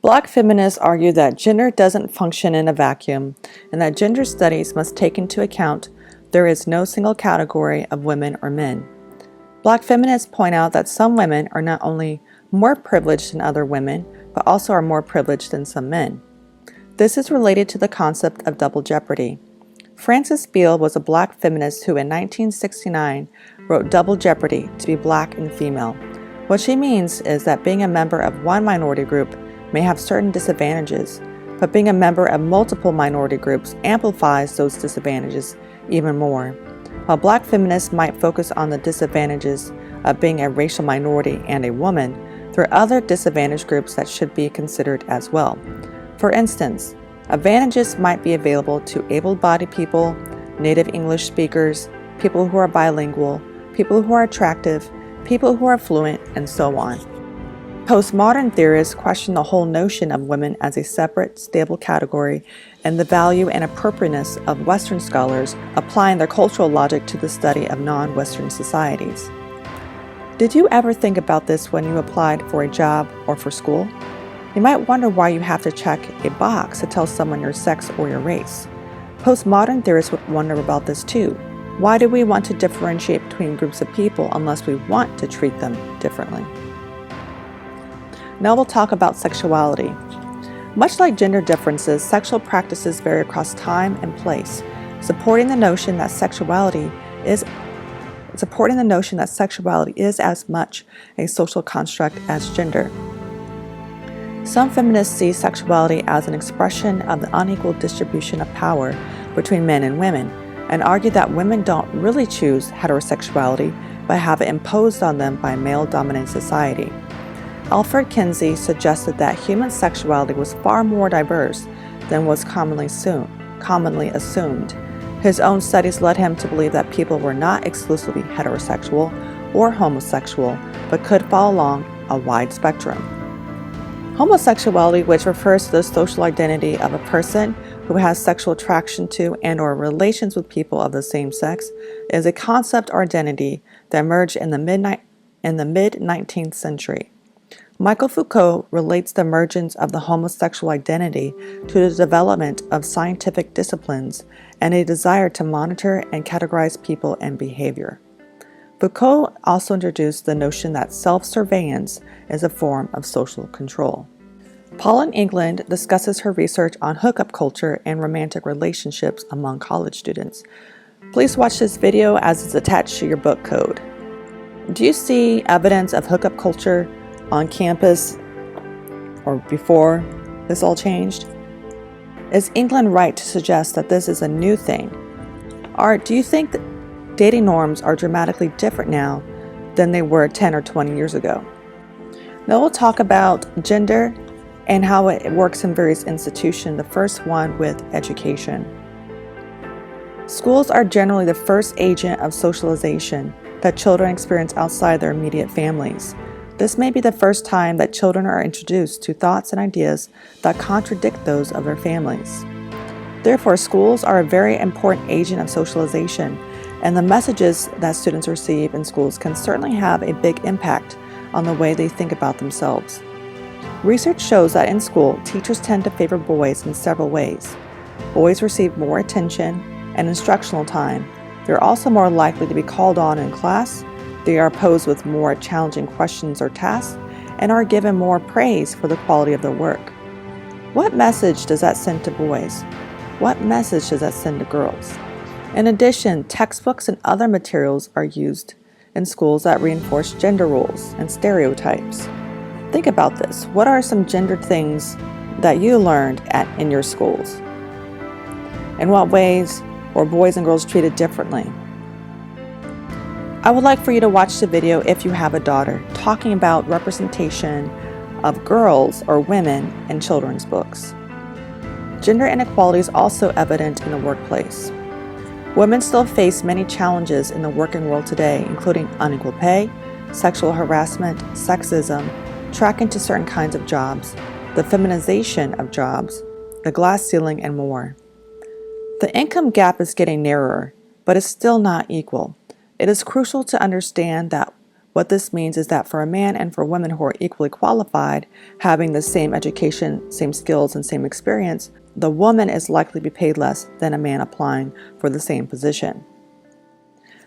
Black feminists argue that gender doesn't function in a vacuum and that gender studies must take into account there is no single category of women or men. Black feminists point out that some women are not only more privileged than other women, but also are more privileged than some men. This is related to the concept of double jeopardy. Frances Beale was a black feminist who in 1969 wrote Double Jeopardy to be black and female. What she means is that being a member of one minority group may have certain disadvantages, but being a member of multiple minority groups amplifies those disadvantages even more. While black feminists might focus on the disadvantages of being a racial minority and a woman, there are other disadvantaged groups that should be considered as well. For instance, advantages might be available to able-bodied people, native English speakers, people who are bilingual, people who are attractive, people who are fluent, and so on. Postmodern theorists question the whole notion of women as a separate, stable category and the value and appropriateness of Western scholars applying their cultural logic to the study of non-Western societies. Did you ever think about this when you applied for a job or for school? You might wonder why you have to check a box to tell someone your sex or your race. Postmodern theorists would wonder about this too. Why do we want to differentiate between groups of people unless we want to treat them differently? Now we'll talk about sexuality. Much like gender differences, sexual practices vary across time and place, supporting the notion that sexuality is as much a social construct as gender. Some feminists see sexuality as an expression of the unequal distribution of power between men and women, and argue that women don't really choose heterosexuality but have it imposed on them by male-dominant society. Alfred Kinsey suggested that human sexuality was far more diverse than was commonly assumed. His own studies led him to believe that people were not exclusively heterosexual or homosexual, but could fall along a wide spectrum. Homosexuality, which refers to the social identity of a person who has sexual attraction to and/or relations with people of the same sex, is a concept or identity that emerged in the mid-19th century. Michael Foucault relates the emergence of the homosexual identity to the development of scientific disciplines and a desire to monitor and categorize people and behavior. Foucault also introduced the notion that self-surveillance is a form of social control. Pauline England discusses her research on hookup culture and romantic relationships among college students. Please watch this video as it's attached to your book code. Do you see evidence of hookup culture on campus or before this all changed? Is England right to suggest that this is a new thing? Or do you think that dating norms are dramatically different now than they were 10 or 20 years ago? Now we'll talk about gender and how it works in various institutions, the first one with education. Schools are generally the first agent of socialization that children experience outside their immediate families. This may be the first time that children are introduced to thoughts and ideas that contradict those of their families. Therefore, schools are a very important agent of socialization, and the messages that students receive in schools can certainly have a big impact on the way they think about themselves. Research shows that in school, teachers tend to favor boys in several ways. Boys receive more attention and instructional time. They're also more likely to be called on in class. They are posed with more challenging questions or tasks and are given more praise for the quality of their work. What message does that send to boys? What message does that send to girls? In addition, textbooks and other materials are used in schools that reinforce gender roles and stereotypes. Think about this. What are some gendered things that you learned in your schools? In what ways were boys and girls treated differently? I would like for you to watch the video if you have a daughter, talking about representation of girls or women in children's books. Gender inequality is also evident in the workplace. Women still face many challenges in the working world today, including unequal pay, sexual harassment, sexism, tracking to certain kinds of jobs, the feminization of jobs, the glass ceiling, and more. The income gap is getting narrower, but is still not equal. It is crucial to understand that What this means is that for a man and for women who are equally qualified, having the same education, same skills, and same experience, the woman is likely to be paid less than a man applying for the same position.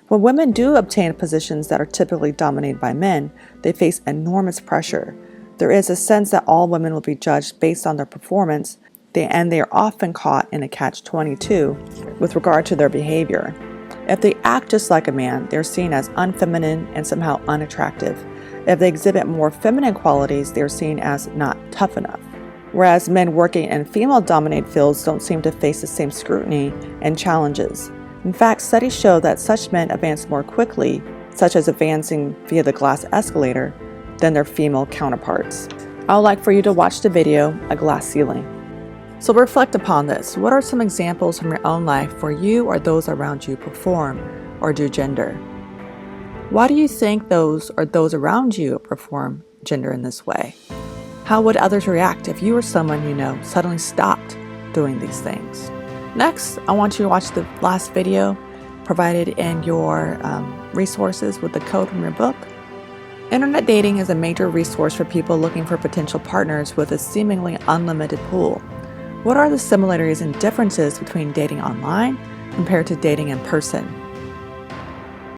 When women do obtain positions that are typically dominated by men, they face enormous pressure. There is a sense that all women will be judged based on their performance, and they are often caught in a catch-22 with regard to their behavior. If they act just like a man, they're seen as unfeminine and somehow unattractive. If they exhibit more feminine qualities, they're seen as not tough enough. Whereas men working in female-dominated fields don't seem to face the same scrutiny and challenges. In fact, studies show that such men advance more quickly, such as advancing via the glass escalator, than their female counterparts. I would like for you to watch the video, A Glass Ceiling. So reflect upon this. What are some examples from your own life where you or those around you perform or do gender? Why do you think those or those around you perform gender in this way? How would others react if you or someone you know suddenly stopped doing these things? Next, I want you to watch the last video provided in your resources with the code from your book. Internet dating is a major resource for people looking for potential partners with a seemingly unlimited pool. What are the similarities and differences between dating online compared to dating in person?